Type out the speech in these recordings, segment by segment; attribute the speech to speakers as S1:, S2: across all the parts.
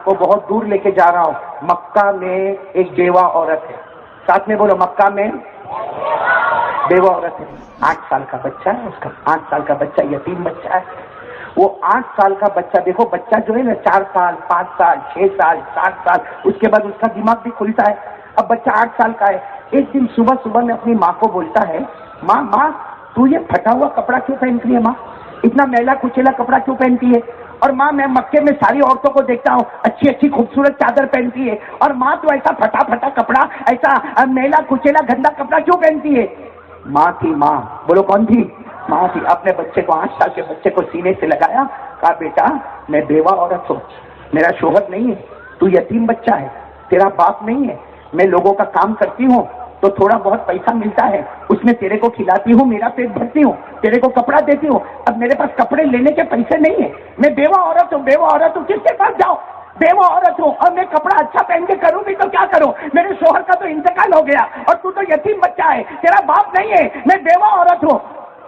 S1: وہ بہت دور لے کے جا رہا ہوں. مکہ میں ایک بیوہ عورت ہے. ساتھ میں بولو, مکہ میں بیوہ عورت ہے. 8 سال کا بچہ ہے اس کا. 8 سال کا بچہ, یتیم بچہ ہے. وہ 8 سال کا بچہ, دیکھو بچہ جو ہے نا 4 سال 5 سال 6 سال 7 سال, اس کے بعد اس کا دماغ بھی کھلتا ہے. اب بچہ 8 سال کا ہے. ایک دن صبح میں اپنی ماں کو بولتا ہے, ماں تو یہ پھٹا ہوا کپڑا کیوں پہنتی ہے؟ ماں اتنا میلا کچیلا کپڑا کیوں پہنتی ہے؟ اور ماں میں مکے میں ساری عورتوں کو دیکھتا ہوں اچھی خوبصورت چادر پہنتی ہے, اور ماں تو ایسا پھٹا کپڑا, ایسا میلا کچیلا گندا کپڑا کیوں پہنتی ہے؟ ماں تھی, ماں بولو کون تھی؟ ماں تھی. اپنے بچے کو 8 سال کے بچے کو سینے سے لگایا, کہا بیٹا میں بیوہ عورت ہوں, میرا شوہر نہیں ہے, تو یتیم بچہ ہے, تیرا باپ نہیں ہے, میں لوگوں کا کام کرتی ہوں تو تھوڑا بہت پیسہ ملتا ہے, اس میں تیرے کو کھلاتی ہوں, میرا پیٹ بھرتی ہوں, تیرے کو کپڑا دیتی ہوں. اب میرے پاس کپڑے لینے کے پیسے نہیں ہیں, میں بیوہ عورت ہوں, کس کے پاس جاؤں؟ بیوہ عورت ہوں, اور میں کپڑا اچھا پہن کے کروں بھی تو کیا کروں؟ میرے شوہر کا تو انتقال ہو گیا, اور تو یتیم بچہ ہے, تیرا باپ نہیں ہے, میں بیوہ عورت ہوں.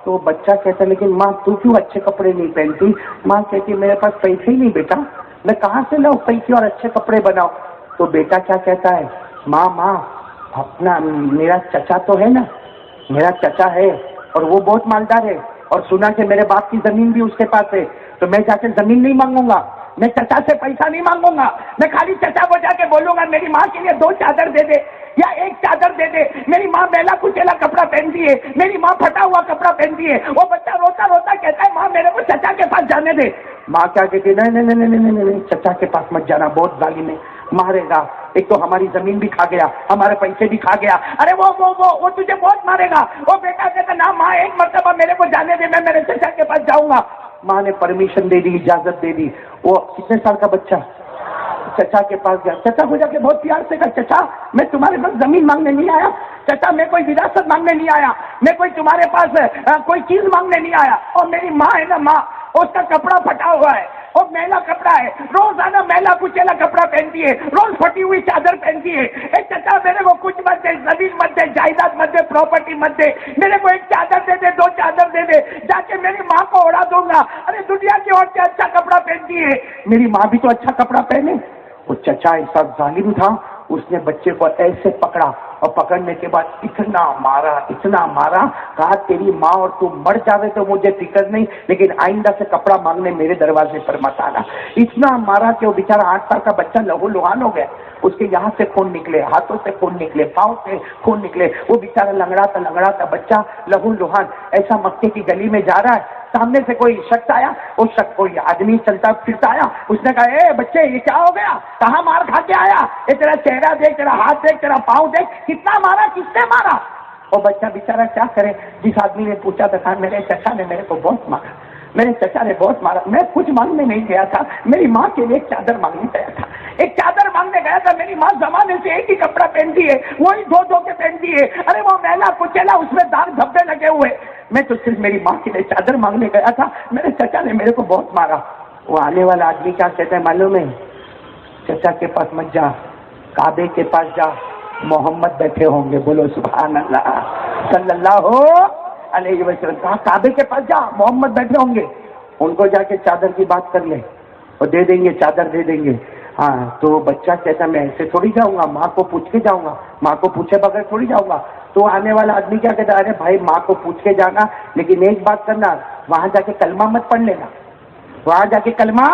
S1: تو بچہ کہتا لیکن ماں تو کیوں اچھے کپڑے نہیں پہنتی؟ ماں کہتی میرے پاس پیسے ہی نہیں بیٹا, میں کہاں سے لاؤں پیسے اور اچھے کپڑے بناؤ؟ تو بیٹا کیا کہتا ہے, ماں اپنا میرا چچا تو ہے نا, میرا چچا ہے اور وہ بہت مالدار ہے, اور سنا کہ میرے باپ کی زمین بھی اس کے پاس ہے, تو میں جا کے زمین نہیں مانگوں گا, میں چچا سے پیسہ نہیں مانگوں گا, میں خالی چچا کو جا کے بولوں گا میری ماں کے لیے 2 چادر دے دے یا 1 چادر دے دے. میری ماں میلا کچیلا کپڑا پہنتی ہے, میری ماں پھٹا ہوا کپڑا پہنتی ہے. وہ بچہ روتا کہتا ہے ماں میرے کو چچا کے پاس جانے دے. ماں کیا کہتی ہے, نہیں چچا کے پاس مت جانا, بہت ظالم ہے, مارے گا, ایک تو ہماری زمین بھی کھا گیا, ہمارے پیسے بھی کھا گیا, ارے وہ تجھے بہت مارے گا. وہ بیٹا کہتا نہ ماں, ایک مرتبہ میرے کو جانے دے, میں میرے چچا کے پاس جاؤں گا. ماں نے پرمیشن دے دی, اجازت دے دی. وہ کتنے سال کا بچہ چچا کے پاس گیا. چچا کو جا کے بہت پیار سے کہا, چچا میں تمہارے پاس زمین مانگنے نہیں آیا, چچا میں کوئی وراثت مانگنے نہیں آیا, میں کوئی تمہارے پاس کوئی چیز مانگنے نہیں آیا. اور میری ماں ہے نا, ماں اس کا کپڑا پھٹا ہوا ہے, اور میلا کپڑا ہے, روزانہ میلا کچیلا کپڑا پہنتی ہے, روز پھٹی ہوئی چادر پہنتی ہے. اے چچا میرے کو کچھ مت دے, زمین مت دے, جائیداد مت دے, پراپرٹی مت دے, میرے کو 1 چادر دے دے, 2 چادر دے دے, جا کے میری ماں کو اڑا دوں گا. ارے دنیا کی عورتیں اچھا کپڑا پہنتی ہے, میری ماں بھی تو اچھا کپڑا پہنے. وہ چچا ایسا ظالم تھا, اس نے بچے کو ایسے پکڑا, اور پکڑنے کے بعد اتنا مارا, کہا تیری ماں اور تو مر جاوے تو مجھے فکر نہیں, لیکن آئندہ سے کپڑا مانگنے میرے دروازے پر مت آنا. اتنا مارا کہ وہ بیچارہ 8 سال کا بچہ لہو لہان ہو گیا. اس کے یہاں سے خون نکلے, ہاتھوں سے خون نکلے, پاؤں سے خون نکلے. وہ بیچارہ لنگڑا تھا بچہ لہو لہان, ایسا مکے کی گلی میں جا رہا ہے. سامنے سے کوئی شخص آیا, اس شخص کوئی آدمی چلتا پھرتا آیا, اس نے کہا اے بچے یہ کیا ہو گیا, کہاں مار کھا کے آیا, یہ تیرا چہرہ دیکھ, تیرا ہاتھ دیکھ, تیرا پاؤں دیکھ, کتنا مارا, کس نے مارا؟ اور بچہ بیچارہ کیا کرے, جس آدمی نے پوچھا تھا کہا میرے چچا نے میرے کو بہت مارا, میرے چچا نے بہت مارا, میں کچھ مانگنے نہیں گیا تھا, میری ماں کے لیے 1 چادر مانگنے گیا تھا, 1 چادر مانگنے گیا تھا. میری ماں زمانے سے ایک ہی کپڑا پہنتی ہے, وہی دھو کے پہنتی ہے. ارے وہ میلا کچیلا, اس میں داغ دھبے لگے ہوئے, میں تو صرف میری ماں کے لیے چادر مانگنے گیا تھا, میرے چچا نے میرے کو بہت مارا. وہ آنے والا آدمی کیا کہتا ہے معلوم ہے, چچا کے پاس مت جا, کعبے کے پاس جا, محمد بیٹھے ہوں گے, بولو سبحان اللہ صلی اللہ علیہ وسلم. کہا کعبے کے پاس جا, محمد بیٹھے ہوں گے, ان کو جا کے چادر کی بات کر لے, اور دے دیں گے, چادر دے دیں گے. ہاں تو بچہ کہتا میں ایسے تھوڑی جاؤں گا, ماں کو پوچھ کے جاؤں گا, ماں کو پوچھے بغیر تھوڑی جاؤں گا. تو آنے والا آدمی کیا کہتا ہے, ارے بھائی ماں کو پوچھ کے جانا, لیکن ایک بات کرنا, وہاں جا کے کلمہ مت پڑھ لینا, وہاں جا کے کلمہ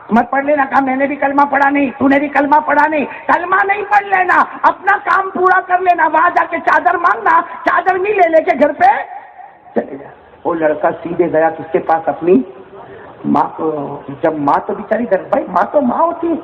S1: مت پڑھ لینا. کہا میں نے بھی کلمہ پڑھا نہیں, تو نے بھی کلمہ پڑھا نہیں, کلمہ نہیں پڑھ لینا, اپنا کام پورا کر لینا. وہاں جا کے چادر مانگنا, چادر نہیں لے کے گھر پہ چلے جا. وہ لڑکا سیدھے گیا کس کے پاس, اپنی ماں کو. جب ماں تو بیچاری بھائی ماں تو ماں ہوتی ہے,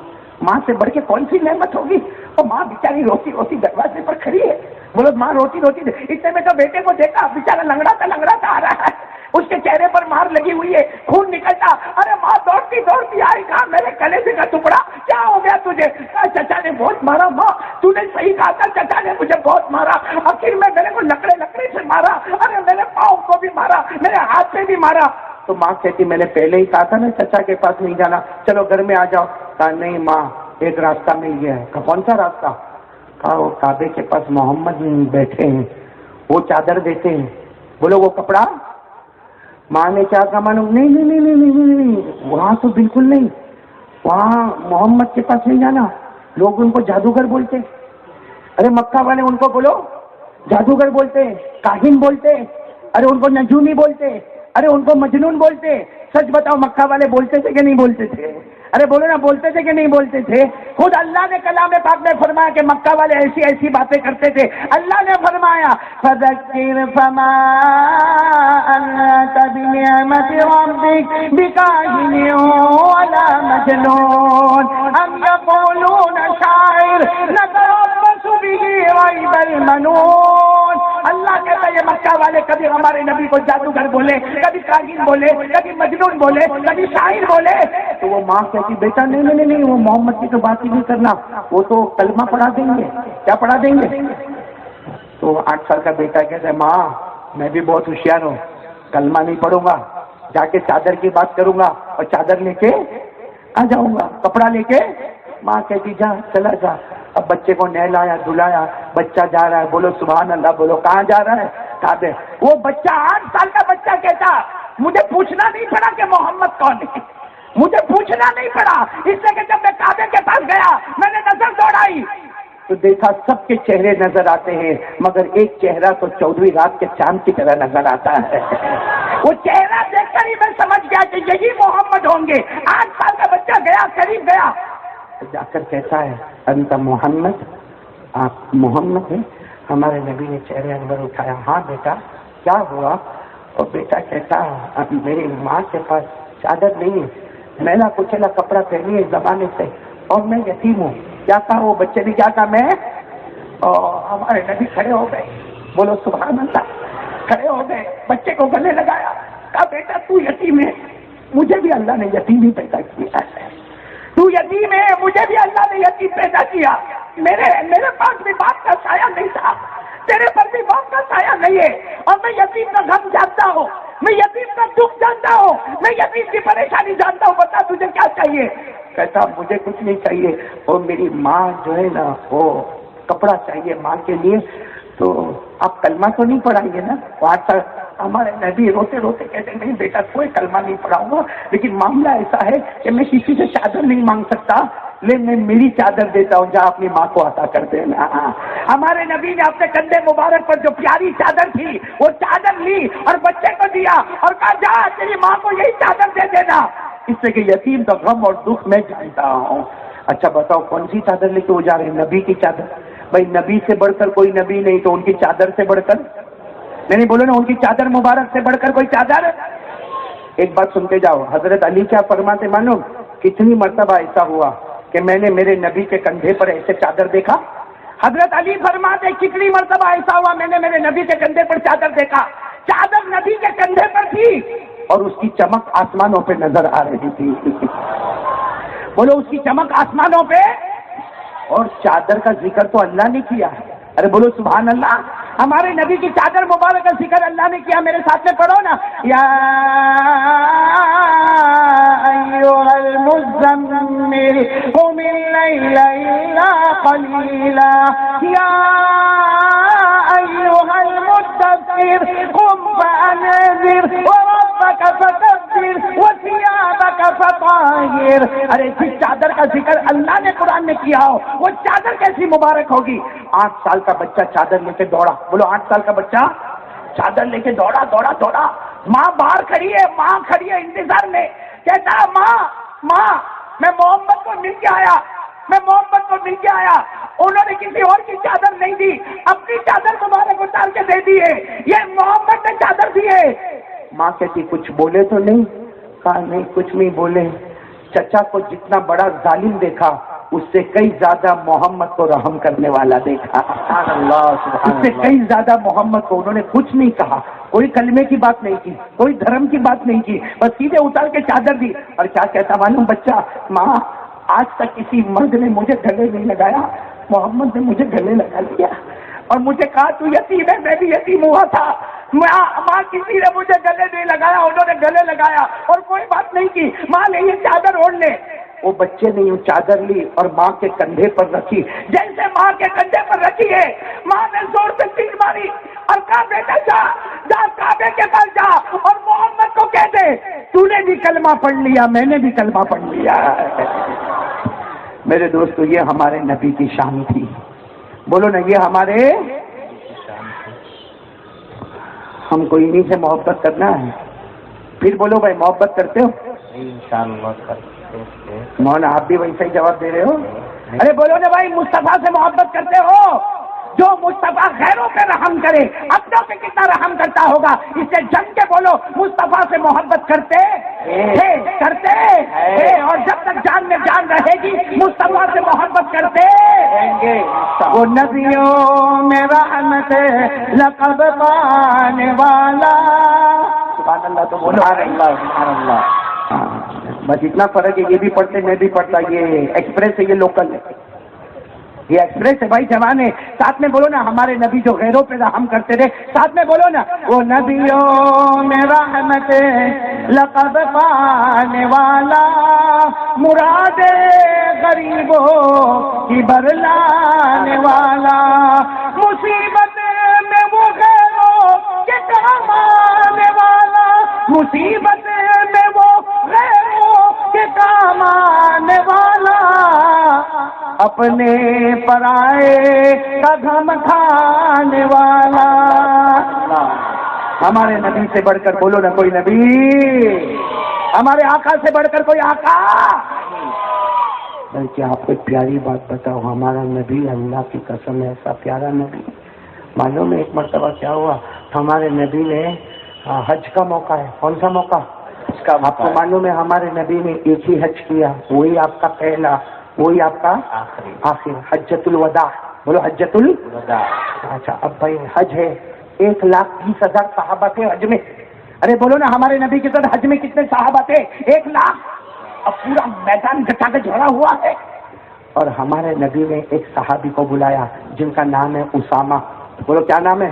S1: ماں سے بڑھ کے کون سی نعمت ہوگی. اور ماں بیچاری روتی دروازے پر کھڑی ہے, بولو ماں روتی اتنے میں تو بیٹے کو دیکھا, بیچارہ لنگڑا تھا آ رہا ہے, اس کے چہرے پر مار لگی ہوئی ہے, خون نکلتا. ارے ماں دوڑتی آئی, کہا میرے کلیجے کا ٹکڑا کیا ہو گیا تجھے؟ چچا نے بہت مارا. ماں تو نے صحیح کہا تھا, چچا نے مجھے بہت مارا, آخر میں میرے کو لکڑے سے مارا, ارے میرے پاؤں کو بھی مارا, میرے ہاتھ سے بھی مارا. تو ماں کہتی میں نے پہلے ہی کہا تھا نا چچا کے پاس نہیں جانا, چلو گھر میں آ جاؤ. کہا نہیں ماں, ایک راستہ مل گیا ہے. کہا کون سا راستہ؟ کہا وہ کعبے کے پاس محمد بیٹھے ہیں, وہ چادر دیتے ہیں. بولو وہ کپڑا. ماں نے کیا کہا, معلوم نہیں, وہاں تو بالکل نہیں. وہاں محمد کے پاس نہیں جانا، لوگ ان کو جادوگر بولتے. ارے مکہ والے ان کو بولو جادوگر بولتے، کاہن بولتے، ارے ان کو نجومی بولتے، ارے ان کو مجنون بولتے. سچ بتاؤ مکہ والے بولتے تھے کہ نہیں بولتے تھے؟ ارے بولو نا، بولتے تھے کہ نہیں بولتے تھے؟ خود اللہ نے کلام پاک میں فرمایا کہ مکہ والے ایسی ایسی باتیں کرتے تھے. اللہ نے فرمایا فذکر فما انت بنعمت ربک بکاہن ولا مجنون ام یقولون شاعر نتربص به ریب المنون. اللہ کہتا ہے یہ مکہ والے کبھی ہمارے نبی کو جادوگر بولے، کبھی کاہن بولے، کبھی مجنون بولے، کبھی شاعر بولے. تو وہ ماں کہتی بیٹا نہیں وہ محمد کی تو بات ہی نہیں کرنا، وہ تو کلمہ پڑھا دیں گے. کیا پڑھا دیں گے؟ تو 8 سال کا بیٹا کہتا ہے ماں میں بھی بہت ہوشیار ہوں، کلمہ نہیں پڑھوں گا، جا کے چادر کی بات کروں گا اور چادر لے کے آ جاؤں گا، کپڑا لے کے. ماں کہتی جا چلا جا. اب بچے کو نہلایا دھلایا، بچہ جا رہا ہے، بولو سبحان اللہ، بولو کہاں جا رہا ہے؟ کعبے. وہ بچہ 8 سال کا بچہ کہتا مجھے پوچھنا نہیں پڑا کہ محمد کون ہے، مجھے پوچھنا نہیں پڑا، اس لیے کہ جب میں کعبے کے پاس گیا میں نے نظر دوڑائی تو دیکھا سب کے چہرے نظر آتے ہیں مگر ایک چہرہ تو 14ویں رات کے چاند کی طرح نظر آتا ہے. وہ چہرہ دیکھ کر ہی میں سمجھ گیا کہ یہی محمد ہوں گے. 8 سال کا بچہ گیا، قریب گیا، جا کر کہتا ہے انت محمد، آپ محمد ہیں؟ ہمارے نبی نے چہرے انور اٹھایا، ہاں بیٹا کیا ہوا؟ اور بیٹا کہتا میری ماں کے پاس چادر نہیں ہے، میلا کچلا کپڑا پہنی ہے زمانے سے، اور میں یتیم ہوں. کیا کہا وہ بچے نے؟ کیا کہا میں؟ اور ہمارے نبی کھڑے ہو گئے، بولو سبحان اللہ، کھڑے ہو گئے، بچے کو گلے لگایا، کہا بیٹا تو یتیم ہے، مجھے بھی اللہ نے یتیم ہی پیدا کیا ہے. تو یتیم ہے، مجھے بھی اللہ نے یتیم پیدا کیا. میرے پاس بھی باپ کا سایہ نہیں تھا، تیرے پر بھی باپ کا سایہ نہیں ہے، اور میں یتیم کا غم جانتا ہوں، میں یتیم کا دکھ جانتا ہوں، میں یتیم کی پریشانی جانتا ہوں. بتا تجھے کیا چاہیے؟ کہتا مجھے کچھ نہیں چاہیے، اور میری ماں جو ہے نا وہ کپڑا چاہیے ماں کے لیے. تو آپ کلمہ تو نہیں پڑھائیں گے نا؟ وہاں ہمارے نبی روتے روتے کہتے ہیں نہیں بیٹا کوئی کلمہ نہیں پڑھاؤں گا، لیکن معاملہ ایسا ہے کہ میں کسی سے چادر نہیں مانگ سکتا، لیکن میں میری چادر دیتا ہوں، جا اپنی ماں کو عطا کر دینا. ہمارے نبی نے اپنے کندھے مبارک پر جو پیاری چادر تھی وہ چادر لی اور بچے کو دیا اور کہا جا تیری ماں کو یہی چادر دے دینا، اس سے کہ یتیم کا غم اور دکھ میں جانتا ہوں. اچھا بتاؤ کون سی چادر لے کے وہ جا رہے ہیں؟ نبی کی چادر. بھائی نبی سے بڑھ کر کوئی نبی نہیں تو ان کی چادر سے بڑھ کر نہیں بولو نا، ان کی چادر مبارک سے بڑھ کر کوئی چادر. ایک بات سنتے جاؤ، حضرت علی کیا فرماتے معلوم؟ کتنی مرتبہ ایسا ہوا کہ میں نے میرے نبی کے کندھے پر ایسے چادر دیکھا. حضرت علی فرماتے کتنی مرتبہ ایسا ہوا میں نے میرے نبی کے کندھے پر چادر دیکھا، چادر نبی کے کندھے پر تھی اور اس کی چمک آسمانوں پہ نظر آ رہی تھی. بولو اس کی چمک آسمانوں پہ. اور چادر کا ذکر تو اللہ نے کیا ہے. ارے بولو سبحان اللہ. ہمارے نبی کی چادر مبارک کا ذکر اللہ نے کیا. میرے ساتھ میں پڑھو نا، یا ایھا المزمل قم اللیل الا قلیلا، یا ایھا المدثر قم فانذر وربک فکبر وثیابک فطہر. ارے جس چادر کا ذکر اللہ نے قرآن میں کیا ہو وہ چادر کیسی مبارک ہوگی. 8 سال کا بچہ چادر لے کے دوڑا. بولو 8 سال کا بچہ چادر لے کے دوڑا دوڑا دوڑا. ماں باہر کھڑی ہے، ماں کھڑی ہے انتظار میں. کہتا ماں میں محمد کو مل کے آیا، میں محمد کو مل کے آیا. انہوں نے کسی اور کی چادر نہیں دی، اپنی چادر مبارک اتار کے دے دی ہے، یہ محمد نے چادر دی ہے. ماں کہتی کچھ بولے تو نہیں؟ کہا نہیں کچھ نہیں بولے. چچا کو جتنا بڑا ظالم دیکھا اس سے کئی زیادہ محمد کو رحم کرنے والا دیکھا. اس سے کئی زیادہ محمد کو. انہوں نے کچھ نہیں کہا، کوئی کلمے کی بات نہیں کی، کوئی دھرم کی بات نہیں کی، بس سیدھے اتار کے چادر دی. اور کیا کہتا معلوم بچہ؟ ماں آج تک کسی مرد نے مجھے گلے نہیں لگایا، محمد نے مجھے گلے لگا لیا اور مجھے کہا تو یتیم ہے، میں بھی یتیم ہوا تھا. ماں کسی نے مجھے گلے نہیں لگایا، انہوں نے گلے لگایا اور کوئی بات نہیں کی. ماں نے یہ چادر اوڑھ لے. وہ بچے نے یوں چادر لی اور ماں کے کندھے پر رکھی. جیسے ماں کے کندھے پر رکھی ہے, ماں نے زور سے تیر ماری اور کہا بیٹا جا کعبے کے پاس جا اور محمد کو کہہ دے تو نے بھی کلمہ پڑھ لیا, میں نے بھی کلمہ پڑھ لیا. میرے دوستو, یہ ہمارے نبی کی شان تھی. بولو نا, یہ ہمارے, ہم کو انہی سے محبت کرنا ہے. پھر بولو بھائی, محبت کرتے ہو؟ انشاءاللہ. مولانا آپ بھی ویسا ہی جواب دے رہے ہو. ارے بولو نا بھائی, مصطفیٰ سے محبت کرتے ہو؟ جو مصطفیٰ غیروں پہ رحم کرے اپنوں پہ کتنا رحم کرتا ہوگا. اس سے جم کے بولو, مصطفیٰ سے محبت کرتے کرتے اور جب تک جان میں جان رہے گی مصطفیٰ سے محبت کرتے رہیں گے. وہ نبیوں میں رحمت لقب پانے والا. سبحان اللہ. تو بولو سبحان اللہ. بس اتنا فرق ہے, یہ بھی پڑھتے میں بھی پڑھتا. یہ ایکسپریس ہے, یہ لوکل ہے, یہ ایکسپریس ہے بھائی, جوان ہے. ساتھ میں بولو نا, ہمارے نبی جو غیروں پہ رحم کرتے رہے. ساتھ میں بولو نا, وہ نبیوں میں رحمت لقب پانے والا, مراد غریبوں کی برلانے والا, مصیبت میں وہ غیروں کے کام آنے والا, مصیبت میں وہ غیروں کے کام آنے والا, اپنے پرائے کا غم کھانے والا. ہمارے نبی سے بڑھ کر بولو نا کوئی نبی, ہمارے آقا سے بڑھ کر کوئی آقا. بلکہ آپ کو ایک پیاری بات بتاؤ, ہمارا نبی اللہ کی قسم ایسا پیارا نبی. معلوم ہے ایک مرتبہ کیا ہوا, ہمارے نبی نے حج کا موقع ہے. کون سا موقع؟ آپ کو معلوم ہے ہمارے نبی نے ایک ہی حج کیا, وہی آپ کا پہلا, وہی آپ کا آخر, حجۃ الوداع. بولو حجۃ الوداع. اچھا, اب بھائی حج ہے, 1,20,000 صحابہ تھے حج میں. ارے بولو نا, ہمارے نبی کے ساتھ حج میں کتنے صحابہ تھے؟ 1,00,000. اب پورا میدان گٹا کے جھڑا ہوا ہے. اور ہمارے نبی نے ایک صحابی کو بلایا جن کا نام ہے اسامہ. بولو کیا نام ہے؟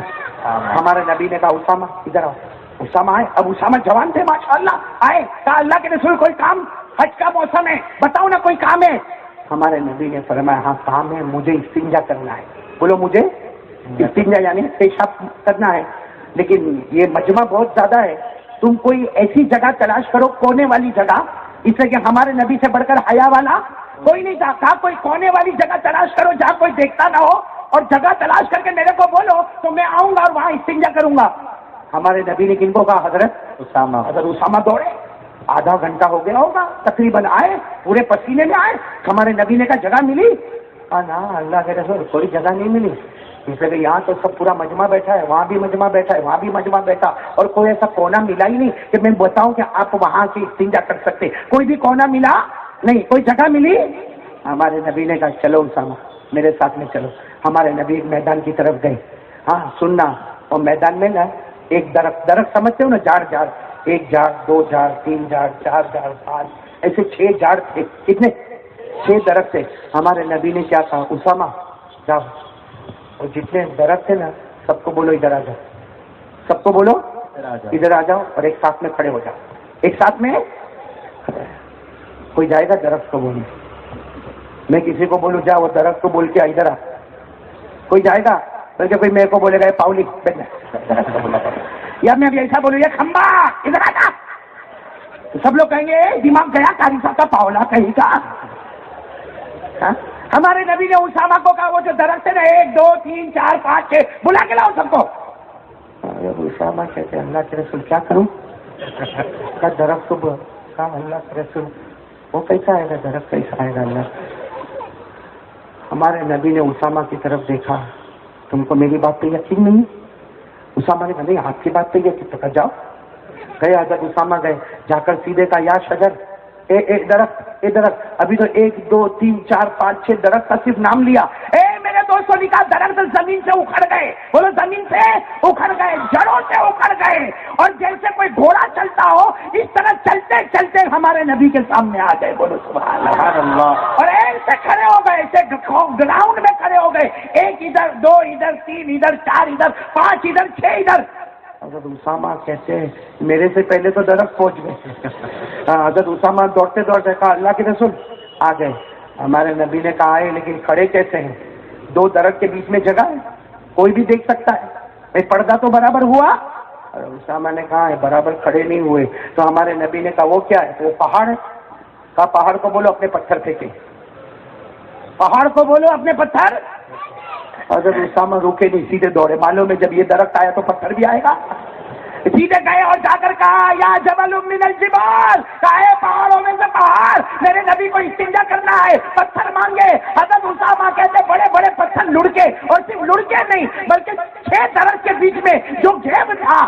S1: ہمارے نبی نے کہا اسامہ ادھر آؤ. اسامہ آئے. اب اسامہ جوان تھے ماشاءاللہ, آئے. کہا اللہ کے رسول کوئی کام, حج کا موسم ہے, بتاؤ نا کوئی کام ہے. ہمارے نبی نے فرمایا ہاں کام ہے, مجھے استنجا کرنا ہے. بولو مجھے استنجا یعنی پیشاب کرنا ہے. لیکن یہ مجمع بہت زیادہ ہے, تم کوئی ایسی جگہ تلاش کرو, کونے والی جگہ, اس لیے کہ ہمارے نبی سے بڑھ کر حیا والا کوئی نہیں تھا. کہا کوئی کونے والی جگہ تلاش کرو جہاں کوئی دیکھتا نہ ہو, اور جگہ تلاش کر کے میرے کو بولو تو میں آؤں گا اور وہاں استنجا کروں گا. ہمارے نبی نے کن کو کہا؟ حضرت اسامہ. حضرت اسامہ دوڑے, آدھا گھنٹہ ہو گیا ہوگا تقریباً, آئے پورے پسینے میں آئے. ہمارے نبی نے کہا جگہ ملی؟ نا اللہ کے رسول کوئی جگہ نہیں ملی. اس لیے کہ یہاں تو سب پورا مجمع بیٹھا ہے, وہاں بھی مجمع بیٹھا ہے, وہاں بھی مجمع بیٹھا, اور کوئی ایسا کونا ملا ہی نہیں کہ میں بتاؤں کہ آپ وہاں سے استنجا کر سکتے. کوئی بھی کونا ملا نہیں, کوئی جگہ ملی. ہمارے نبی نے کہا چلو اسامہ میرے ساتھ میں چلو. ہمارے نبی میدان کی طرف گئے. ہاں سننا, اور میدان میں نا ایک درخت سمجھتے ہو نا, جھاڑ, 1 جھاڑ 2 جھاڑ 3 جھاڑ 4 جھاڑ 5 ایسے 6 جھاڑ تھے. کتنے؟ 6 درخت تھے. ہمارے نبی نے کیا کہا؟ اسامہ جاؤ, اور جتنے درخت تھے نا سب کو بولو ادھر آ جاؤ, سب کو بولو ادھر آ جاؤ, اور ایک ساتھ میں کھڑے ہو جاؤ. ایک ساتھ میں کوئی جائے گا درخت کو بولنے, میں کسی کو بولوں جا وہ درخت کو بول کے ادھر آ, کوئی جائے گا؟ بلکہ کوئی میرے کو بولے گا پاؤلی, یا میں ابھی ایسا بولوں یہ کھمبا ادھر آ جا, تو سب لوگ کہیں گے دماغ گیا کاری صاحب کا پاؤلا کہیں کا. ہمارے نبی نے اسامہ کو کہا وہ جو درخت ہے نا 1 2 3 4 5 6 بلا کے لاؤ سب کو. اسامہ کہتے اللہ کے رسول کیا کروں؟ کہا درخت کو کہا اللہ کے رسول وہ کیسا آئے گا, درخت کیسا آئے گا اللہ. ہمارے نبی نے اسامہ کی طرف دیکھا, تم کو میری بات پہ یقین نہیں؟ اسامہ نے کہا نہیں آپ کی بات پہ یقین, تو جاؤ. گئے حضرت اسامہ گئے, جا کر سیدھے کا یا شجر, ایک درخت, ابھی تو 1 2 3 4 5 6 درخت کا صرف نام لیا. میرے دوستوں نے کہا درخت زمین سے اکھڑ گئے. بولو زمین سے اکھڑ گئے, جڑوں سے اکھڑ گئے, اور جیسے کوئی گھوڑا چلتا ہو اس طرح چلتے چلتے ہمارے نبی کے سامنے آ گئے. بولو سبحان اللہ. اور ایسے کھڑے ہو گئے, ایسے گراؤنڈ میں کھڑے ہو گئے, 1 ادھر 2 ادھر 3 ادھر 4 ادھر 5 ادھر 6 ادھر. حضرت اسامہ کہتے ہیں میرے سے پہلے تو درخت پہنچ گئے. حضرت اسامہ دوڑتے دوڑتے کہا اللہ کے رسول آ گئے. ہمارے نبی نے کہا ہے لیکن کھڑے کیسے ہیں؟ 2 درخت کے بیچ میں جگہ ہے, کوئی بھی دیکھ سکتا ہے, بھائی پردہ تو برابر ہوا. اور اسامہ نے کہا ہے برابر کھڑے نہیں ہوئے. تو ہمارے نبی نے کہا وہ کیا ہے؟ وہ پہاڑ ہے. کہا پہاڑ کو بولو اپنے پتھر پھینکے, پہاڑ کو بولو اپنے پتھر. حضرت اسامہ روکے نہیں, سیدھے دوڑے. معلوم ہے جب یہ درخت آیا تو پتھر بھی آئے گا. سیدھے گئے اور جا کر کہا یا جبل من الجبال, کہا پہاڑوں میں سے پہاڑ, میرے نبی کو استنجا کرنا ہے, پتھر مانگے. حضرت اسامہ کہتے بڑے بڑے پتھر لڑکے, اور صرف لڑکے نہیں بلکہ 6 درخت کے بیچ میں جو گیپ تھا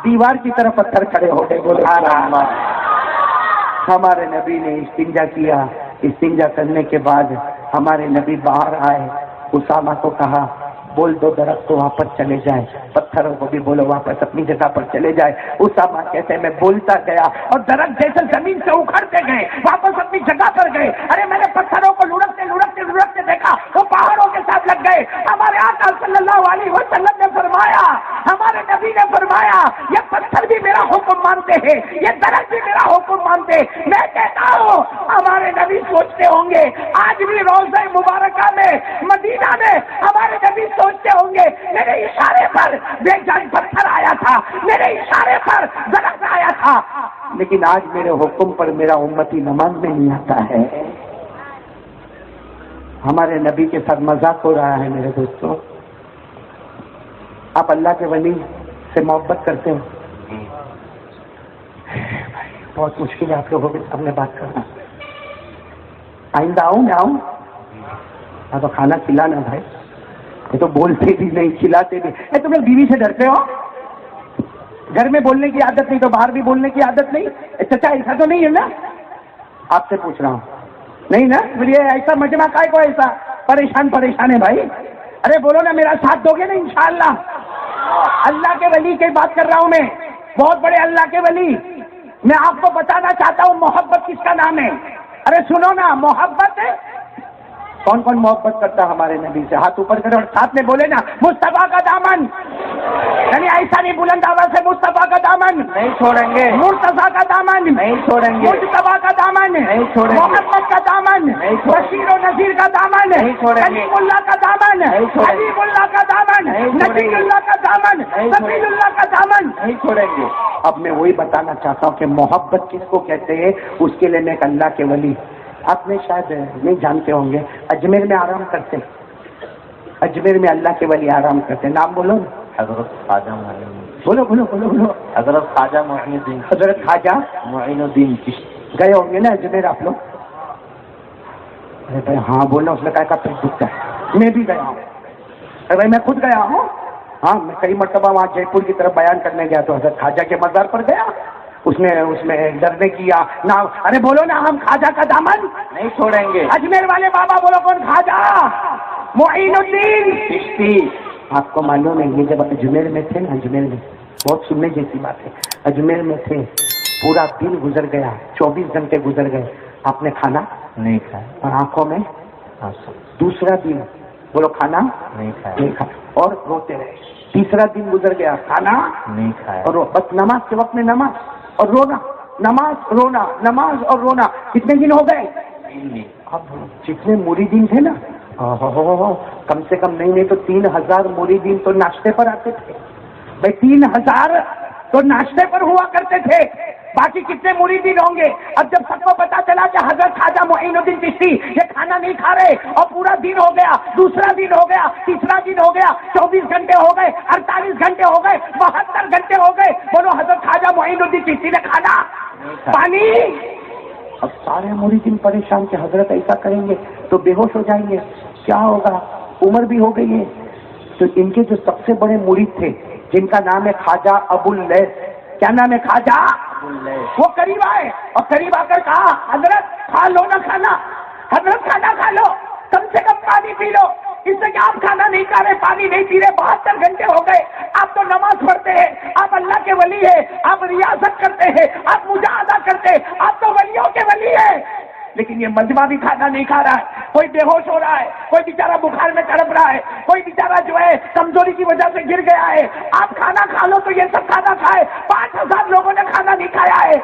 S1: دیوار کی طرف پتھر کھڑے ہو گئے. سبحان اللہ. ہمارے نبی نے استنجا کیا. استنجا کرنے کے بعد ہمارے نبی باہر آئے. اسامہ کو کہا بول دو درخت کو واپس چلے جائے, پتھروں کو بھی بولو واپس اپنی جگہ پر چلے جائے. اسامہ کہتے میں بولتا گیا اور درخت جیسے زمین سے اکھڑتے گئے, واپس اپنی جگہ پر گئے. ارے میں نے پتھروں کو لڑکتے لڑکتے لڑکتے دیکھا, وہ پہاڑوں کے ساتھ لگ گئے. ہمارے آقا صلی اللہ علیہ وسلم نے فرمایا, ہمارے نبی نے فرمایا یہ پتھر بھی میرا حکم مانتے ہیں, یہ درخت بھی میرا حکم مانتے. میں کہتا ہوں ہمارے نبی سوچتے ہوں گے آج بھی روضہ مبارکہ میں مدینہ میں ہمارے نبی سوچتے ہوں گے میرے اشارے پر بے جان پتھر آیا تھا, میرے اشارے پر درخت آیا تھا, لیکن آج میرے حکم پر میرا امتی نماز میں نہیں آتا ہے. ہمارے نبی کے ساتھ مذاق ہو رہا ہے. میرے دوستوں, آپ اللہ کے ولی سے محبت کرتے ہو؟ بہت مشکل ہے آپ لوگوں کے سامنے بات کرنا. آئندہ آؤں میں آؤں؟ ہاں تو کھانا کھلانا بھائی. یہ تو بولتے بھی نہیں, کھلاتے بھی. تم لوگ بیوی سے ڈرتے ہو؟ گھر میں بولنے کی عادت نہیں تو باہر بھی بولنے کی عادت نہیں. چچا ایسا تو نہیں ہے نا؟ آپ سے پوچھ رہا ہوں, نہیں نا؟ یہ ایسا مجمع کا کو ایسا پریشان ہے بھائی. ارے بولو نا, میرا ساتھ دو گے نا انشاءاللہ؟ اللہ کے ولی کی بات کر رہا ہوں میں, بہت بڑے اللہ کے ولی. میں آپ کو بتانا چاہتا ہوں محبت کس کا نام ہے. ارے سنو نا, محبت کون کون محبت کرتا ہمارے نبی سے؟ ہاتھ اوپر کرے اور ساتھ میں بولے نا مصطفیٰ کا دامن. یعنی ایسا نہیں بلند آواز سے مصطفیٰ کا دامن نہیں چھوڑیں گے, مرتضیٰ کا دامن نہیں چھوڑیں گے, مصطفیٰ کا دامن نہیں چھوڑیں گے, محمد کا دامن نہیں چھوڑیں گے, بشیر و نذیر کا دامن نہیں چھوڑیں گے, کلیم اللہ کا دامن نہیں چھوڑیں گے, حبیب اللہ کا دامن نہیں چھوڑیں گے, نبی اللہ کا دامن, سبیل اللہ کا دامن نہیں چھوڑیں گے. اب میں وہی بتانا چاہتا ہوں کہ محبت کس کو کہتے ہیں. اس کے لیے میں ایک اللہ کے ولی, آپ نے شاید نہیں جانتے ہوں گے, اجمیر میں آرام کرتے. اجمیر میں اللہ کے ولی آرام کرتے. نام بولو. حضرت خواجہ معین, بولو بولو بولو بولو. حضرت خواجہ معین الدین, حضرت خواجہ معین الدین چشتی. گئے ہوں گے نا اجمیر آپ لوگ؟ ارے بھائی ہاں بولنا. اس نے کہا پھر دکھتا ہے. میں بھی گیا ہوں. ارے بھائی میں خود گیا ہوں. ہاں میں کئی مرتبہ وہاں جے پور کی طرف بیان کرنے گیا تو حضرت خواجہ کے مزار پر گیا. اس میں ڈرنے کیا نا. ارے بولو نا, ہم خواجہ کا دامن نہیں چھوڑیں گے. اجمیر والے بابا بولو کون؟ خواجہ معین الدین چشتی. آپ کو معلوم ہے یہ جب اجمیر میں تھے نا, اجمیر میں بہت سننے جیسی بات ہے. اجمیر میں تھے, پورا دن گزر گیا, 24 گھنٹے گزر گئے, آپ نے کھانا نہیں کھایا اور آنکھوں میں دوسرا دن بولو کھانا نہیں کھایا اور روتے رہے. تیسرا دن گزر گیا, کھانا نہیں کھایا اور بس نماز کے وقت میں نماز اور رونا, نماز رونا, نماز اور رونا. کتنے دن ہو گئے؟ اب جتنے مریدین تھے نا, کم سے کم نہیں تو 3000 مریدین تو ناشتے پر آتے تھے بھائی. 3000 تو ناشتے پر ہوا کرتے تھے. باقی کتنے مریدین ہوں گے؟ اب جب سب کو پتا چلا کہ حضرت خواجہ معین الدین چشتی یہ کھانا نہیں کھا رہے اور پورا دن ہو گیا, دوسرا دن ہو گیا, تیسرا دن ہو گیا, 24 گھنٹے ہو گئے, 48 گھنٹے ہو گئے, 72 گھنٹے ہو گئے, بولو حضرت خواجہ معین الدین چشتی نے کھانا پانی. اب سارے مریدین پریشان کہ حضرت ایسا کریں گے تو بے ہوش ہو جائیں گے, کیا ہوگا؟ عمر بھی ہو گئی ہے. تو ان کے جو سب سے بڑے مرید تھے جن کا نام ہے خواجہ ابو اللیث, کیا نام ہے؟ خواجہ وہ قریب آئے اور قریب آ کر کہا حضرت کھا لو نا کھانا, حضرت کھانا کھا لو, کم سے کم پانی پی لو. اس سے کہ آپ کھانا نہیں کھا رہے, پانی نہیں پی رہے, 72 گھنٹے ہو گئے. آپ تو نماز پڑھتے ہیں, آپ اللہ کے ولی ہیں, آپ ریاضت کرتے ہیں, آپ مجاہدہ کرتے ہیں, آپ تو ولیوں کے ولی ہیں. لیکن یہ مجمع بھی کھانا نہیں کھا رہا ہے, کوئی بے ہوش ہو رہا ہے, کوئی بیچارہ بخار میں تڑپ رہا ہے, کوئی بیچارہ جو ہے کمزوری کی وجہ سے گر گیا ہے. آپ کھانا کھا لو تو یہ سب کھانا کھائے. 5000 لوگوں نے کھانا نہیں کھایا ہے.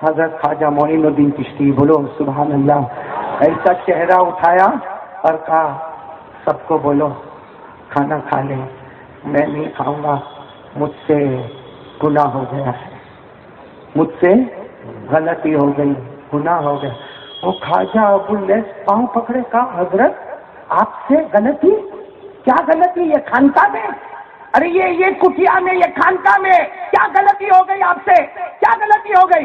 S1: حضرت خواجہ معین الدین چشتی، بولو سبحان اللہ، ایسا چہرہ اٹھایا اور کہا سب کو بولو کھانا کھا لیں، میں نہیں کھاؤں گا، مجھ سے گناہ ہو گیا ہے، مجھ سے غلطی ہو گئی، گناہ ہو گیا۔ وہ خواجہ ابواللیث پاؤں پکڑے، کہا حضرت آپ سے غلطی؟ کیا غلطی؟ یہ خانقاہ میں، ارے یہ کٹیا میں، یہ خانقاہ میں کیا غلطی ہو گئی آپ سے؟ کیا غلطی ہو گئی؟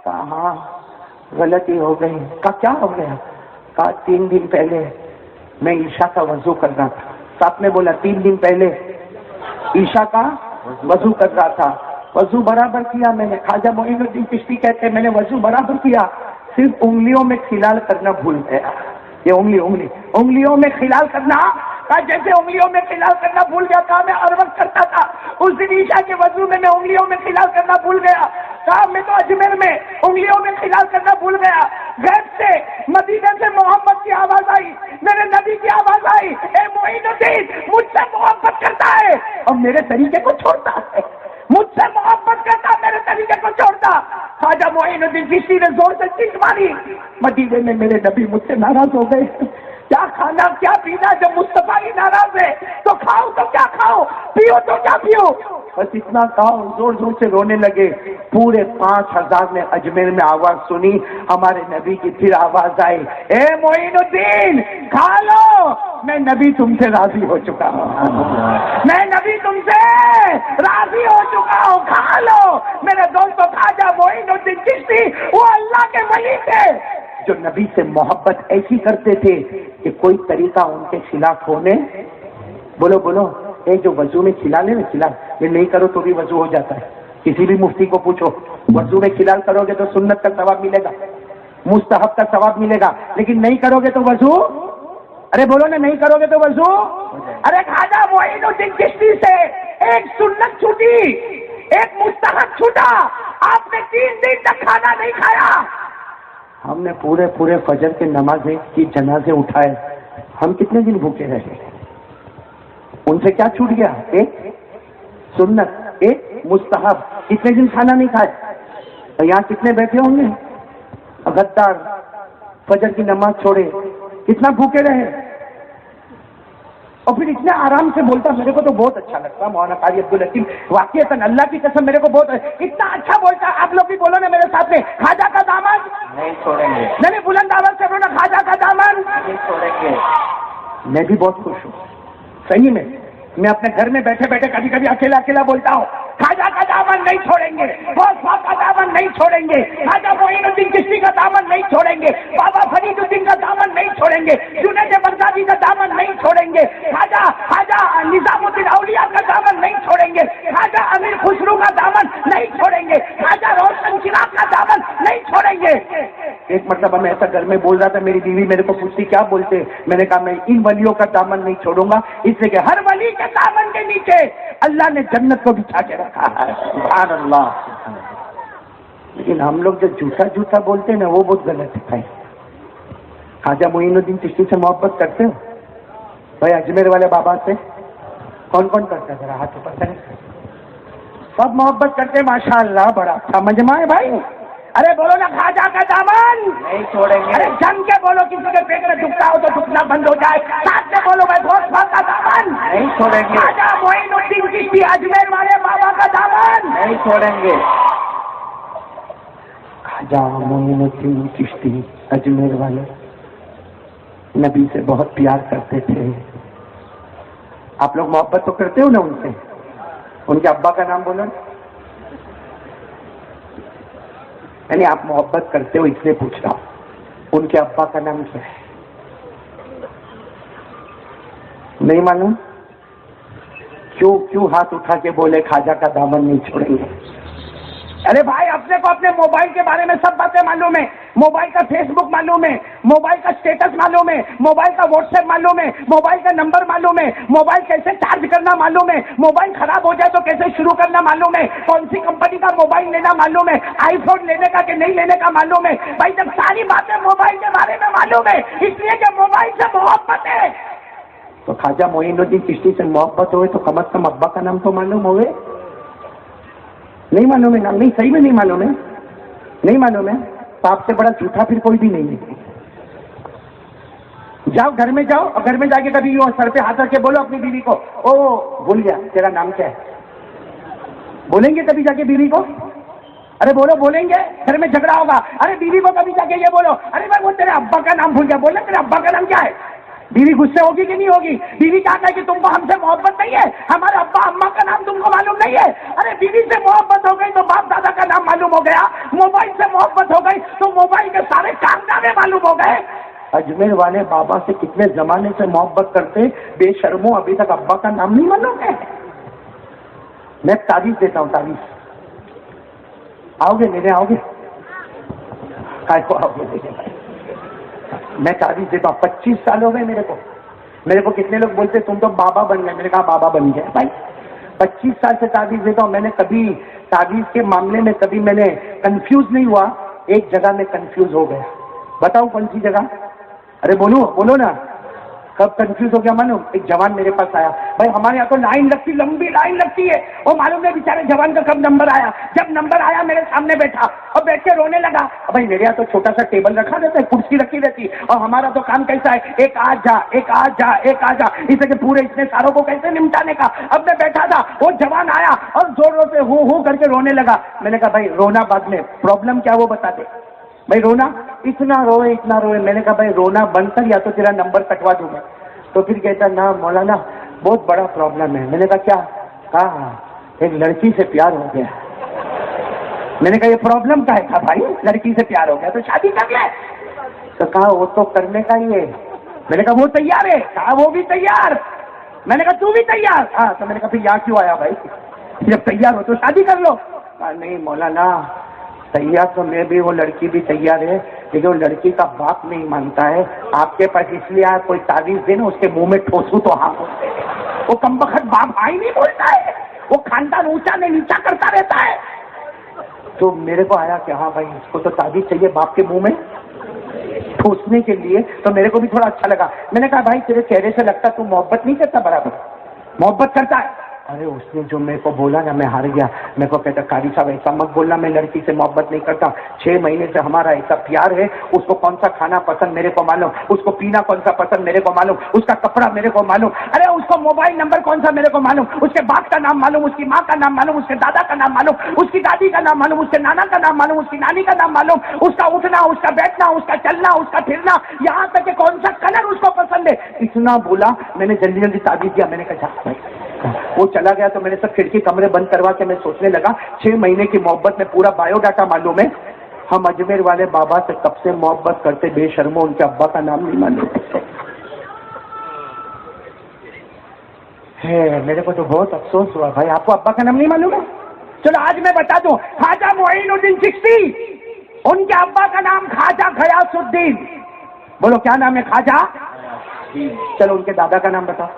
S1: کہا ہاں غلطی ہو گئی۔ کہا کیا ہو گیا؟ کہا 3 دن پہلے میں عشاء کا وضو کر رہا تھا۔ ساتھ میں بولا 3 دن پہلے عشاء کا وضو کر رہا تھا، وضو برابر کیا میں نے۔ خواجہ معین الدین چشتی کہتے ہیں میں نے وضو برابر کیا، صرف انگلیوں میں خلال کرنا بھول گیا۔ یہ انگلیوں میں خلال کرنا، کہا جیسے انگلیوں میں خلال کرنا بھول گیا، کہا میں ہر وقت کرتا تھا، اس دن عشاء کے وضو میں انگلیوں میں خلال کرنا بھول گیا۔ کہا میں تو اجمیر میں انگلیوں میں خلال کرنا بھول گیا۔ غیب سے مدینے سے محمد کی آواز آئی، میرے نبی کی آواز آئی، اے معین الدین مجھ سے محبت کرتا ہے اور میرے طریقے کو چھوڑتا ہے، مجھ سے محبت کرتا میرے طریقے کو چھوڑتا۔ خواجہ معین الدین چشتی نے زور سے چیخ ماری، مدینے میں میرے نبی مجھ سے ناراض ہو گئے، کیا کھانا کیا پینا، جب مصطفیٰ ہی ناراض ہے تو کھاؤ تو کیا کھاؤ، پیو تو کیا پیو۔ بس اتنا کہا، زور زور سے رونے لگے۔ پورے 5000 نے اجمیر میں آواز سنی، ہمارے نبی کی پھر آواز آئی، اے معین الدین کھا لو، میں نبی تم سے راضی ہو چکا ہوں، میں نبی تم سے راضی ہو چکا ہوں، کھا لو۔ میرے دوستو خواجہ معین الدین چشتی وہ اللہ کے ولی تھے جو نبی سے محبت ایسی کرتے تھے کہ کوئی طریقہ ان کے خلاف ہونے، بولو جو وضو میں کھلانے میں کھلا، یہ نہیں کرو تو بھی وضو ہو جاتا ہے۔ کسی بھی مفتی کو پوچھو، وضو میں کھلال کرو گے تو سنت کا ثواب ملے گا، مستحب کا ثواب ملے گا، لیکن نہیں کرو گے تو وضو، ارے بولو نا نہیں کرو گے تو وضو۔ ارے خواجہ معین الدین چشتی سے ایک سنت چھوٹی، ایک مستحب چھوٹا، آپ نے 3 دن تک کھانا نہیں کھایا۔ ہم نے پورے فجر کے نمازیں کی، جنازے اٹھائے، ہم کتنے دن بھوکے رہے؟ ان سے کیا چھوٹ گیا؟ ایک سنت، ایک مستحب۔ کتنے دن کھانا نہیں کھائے؟ اور یہاں کتنے بیٹھے ہوں گے غدار، فجر کی نماز چھوڑے، کتنا بھوکے رہے، اور پھر اتنے آرام سے بولتا، میرے کو تو بہت اچھا لگتا مولانا قاری عبدالحکیم، واقعتاً اللہ کی قسم میرے کو بہت اتنا اچھا بولتا۔ آپ لوگ بھی بولو نا میرے ساتھ میں، خواجہ کا دامن نہیں چھوڑیں گے، نہیں بلند آواز سے بولو نا، خواجہ کا دامن نہیں چھوڑیں گے۔ میں بھی بہت خوش ہوں، صحیح میں اپنے گھر میں بیٹھے بیٹھے کبھی اکیلا بولتا ہوں، خواجہ کا دامن نہیں چھوڑیں گے، غوث پاک کا دامن نہیں چھوڑیں گے، خواجہ معین الدین چشتی کا دامن نہیں چھوڑیں گے، بابا فرید الدین کا دامن نہیں چھوڑیں گے، جنید بغدادی کا دامن نہیں چھوڑیں گے، خواجہ نظام الدین اولیاء کا دامن نہیں چھوڑیں گے، خواجہ امیر خسرو کا دامن نہیں چھوڑیں گے، خواجہ روشن چراغ کا دامن نہیں چھوڑیں گے۔ ایک مرتبہ میں ایسا گھر میں بول رہا تھا، میری بیوی میرے کو پوچھتی کیا بولتے، میں نے کہا میں ان ولیوں کا دامن نہیں چھوڑوں گا، اس لیے کہ ہر ولی کے دامن کے نیچے اللہ نے جنت کو بچھا کے رکھا ہے، سبحان اللہ۔ لیکن ہم لوگ جو جھوٹا بولتے ہیں نا، وہ بہت غلط ہے بھائی۔ خواجہ معین الدین چشتی سے محبت کرتے ہو بھائی؟ اجمیر والے بابا سے کون کرتا ہے؟ ذرا ہاتھ اوپر کریں۔ سب محبت کرتے، ماشاء اللہ، بڑا اچھا مجمع ہے بھائی۔ ارے بولو نا خواجہ کا دامن نہیں چھوڑیں گے، ارے جم کے بولو، کسی کے پیٹ میں دکھتا ہو تو دکھنا بند ہو جائے، ساتھ میں بولو بھائی، غوث پاک کا دامن نہیں چھوڑیں گے، خواجہ معین الدین چشتی اجمیر والے بابا کا دامن نہیں چھوڑیں گے۔ خواجہ معین الدین چشتی اجمیر والے نبی سے بہت پیار کرتے تھے۔ آپ لوگ محبت تو کرتے ہو نا ان سے؟ ان کے ابا کا نام بولو، یعنی آپ محبت کرتے ہو اس لیے پوچھ رہا ہوں، ان کے ابا کا نام کیا ہے؟ نہیں معلوم؟ کیوں ہاتھ اٹھا کے بولے خواجہ کا دامن نہیں چھوڑیں گے؟ ارے بھائی اپنے کو اپنے موبائل کے بارے میں سب باتیں معلوم ہے، موبائل کا فیس بک معلوم ہے، موبائل کا اسٹیٹس معلوم ہے، موبائل کا واٹس ایپ معلوم ہے، موبائل کا نمبر معلوم ہے، موبائل کیسے چارج کرنا معلوم ہے، موبائل خراب ہو جائے تو کیسے شروع کرنا معلوم ہے، کون سی کمپنی کا موبائل لینا معلوم ہے، آئی فون لینے کا کہ نہیں لینے کا معلوم ہے۔ بھائی جب ساری باتیں موبائل کے بارے میں معلوم ہے، اس لیے کہ موبائل سے محبت ہے، تو خواجہ معین الدین چشتی سے محبت ہوئے تو کم از کم ابا کا نام تو معلوم ہوئے؟ نہیں معلوم ہے نام؟ نہیں، صحیح میں نہیں معلوم ہے؟ نہیں معلوم ہے؟ باپ سے بڑا جھوٹا پھر کوئی بھی نہیں ہے. جاؤ گھر میں جاؤ اور گھر میں جا کے کبھی یوں سر پہ ہاتھ رکھ کے بولو اپنی بیوی کو, او بھول گیا تیرا نام کیا ہے. بولیں گے کبھی جا کے بیوی کو؟ ارے بولو, بولیں گے. گھر میں جھگڑا ہوگا, ارے بیوی کو کبھی جا کے یہ بولو, ارے بھائی وہ تیرے ابا کا نام بھول گیا, بولنا تیرے ابا کا نام کیا ہے. بیوی غصے ہوگی کہ نہیں ہوگی؟ بیوی کیا کہے کہ تم کو ہم سے محبت نہیں ہے, ہمارے ابا اماں کا نام تم کو معلوم نہیں ہے. ارے بیوی سے محبت ہو گئی تو باپ دادا کا نام معلوم ہو گیا, موبائل سے محبت ہو گئی تو موبائل کے سارے کارنامے معلوم ہو گئے. اجمیر والے بابا سے کتنے زمانے سے محبت کرتے, بے شرموں ابھی تک ابا کا نام نہیں معلوم ہے. میں تعریف دیتا ہوں, تعریف. آؤ گے لینے, آؤ گے آؤ گے لینے. میں تعریف دیتا ہوں. 25 سال ہو گئے میرے کو کتنے لوگ بولتے تم تو بابا بن گئے. میں نے کہا بابا بن گیا بھائی. 25 سال سے تعریف دیتا ہوں. میں نے کبھی تعریف کے معاملے میں کبھی میں نے کنفیوز نہیں ہوا. ایک جگہ میں کنفیوز ہو گیا. بتاؤں کون سی جگہ؟ ارے بولو نا. کب کنفیوز ہو گیا معلوم؟ ایک جوان میرے پاس آیا. بھائی ہمارے یہاں تو لائن لگتی, لمبی لائن لگتی ہے. وہ معلوم ہے بیچارے جوان کا کب نمبر آیا. جب نمبر آیا میرے سامنے بیٹھا اور بیٹھ کے رونے لگا. بھائی میرے یہاں تو چھوٹا سا ٹیبل رکھا رہتا ہے, کرسی رکھی رہتی, اور ہمارا تو کام کیسا ہے, ایک آ جا ایک آ جا ایک آ جا, اسے کہ پورے اتنے ساروں کو کیسے نمٹانے کا. اب میں بیٹھا تھا, وہ جوان آیا اور زوروں سے ہو کر کے رونے لگا. میں نے کہا بھائی رونا بعد میں, پرابلم کیا وہ بتا دے. بھائی رونا, اتنا روئے. میں نے کہا بھائی رونا بند کر یا تو تیرا نمبر کٹوا دوں گا. تو پھر کہتا نا مولانا بہت بڑا پرابلم ہے. میں نے کہا کیا؟ کہا ایک لڑکی سے پیار ہو گیا. میں نے کہا یہ پرابلم کا ہے. کہا بھائی لڑکی سے پیار ہو گیا تو شادی کر لے. تو کہا وہ تو کرنے کا ہی ہے. میں نے کہا وہ تیار ہے. کہا وہ بھی تیار. میں نے کہا تو بھی تیار؟ ہاں. تو میں نے کہا پھر یہاں کیوں آیا بھائی, جب تیار ہو تو شادی کر لو. کہا نہیں مولانا تیار تو میں بھی, وہ لڑکی بھی تیار ہے, لیکن وہ لڑکی کا باپ نہیں مانتا ہے. آپ کے پاس اس لیے کوئی تعویذ دے نا, اس کے منہ میں ٹھوسوں تو ہاں بولتے ہیں. وہ کمبخت باپ بھائی نہیں بولتا ہے, وہ خاندان اونچا نہیں نیچا کرتا رہتا ہے. تو میرے کو آیا کہ ہاں بھائی اس کو تو تعویذ چاہیے باپ کے منہ میں ٹھوسنے کے لیے. تو میرے کو بھی تھوڑا اچھا لگا. میں نے کہا بھائی تیرے چہرے سے لگتا تو محبت نہیں کرتا برابر. محبت کرتا ہے. ارے اس نے جو میرے کو بولا نا میں ہار گیا. میرے کو کہتا قاری صاحب ایسا مت بولنا, میں لڑکی سے محبت نہیں کرتا. 6 مہینے سے ہمارا ایسا پیار ہے. اس کو کون سا کھانا پسند میرے کو معلوم, اس کو پینا کون سا پسند میرے کو معلوم, اس کا کپڑا میرے کو معلوم, ارے اس کو موبائل نمبر کون سا میرے کو معلوم, اس کے باپ کا نام معلوم, اس کی ماں کا نام معلوم, اس کے دادا کا نام معلوم, اس کی دادی کا نام معلوم, اس کے نانا کا نام معلوم, اس کی نانی کا نام معلوم, اس کا اٹھنا, اس کا بیٹھنا, اس کا چلنا, اس کا پھرنا, یہاں تک کہ کون سا کلر اس کو پسند ہے. اتنا بولا. میں نے جلدی جلدی تعویذ دیا. میں نے کہا بھائی. وہ چلا گیا تو میں نے سب کھڑکی کمرے بند کروا کے میں سوچنے لگا 6 مہینے کی محبت میں پورا بایو ڈاٹا معلوم ہے. ہم اجمیر والے بابا سے کب سے محبت کرتے, بے شرموں ان کے ابا کا نام نہیں معلوم ہے. میرے کو تو بہت افسوس ہوا بھائی. آپ کو ابا کا نام نہیں معلوم ہے؟ چلو آج میں بتا دوں. خواجہ معین الدین چشتی, ان کے ابا کا نام خواجہ غیاث الدین. بولو کیا نام ہے؟ خواجہ. چلو ان کے دادا کا نام بتاؤ.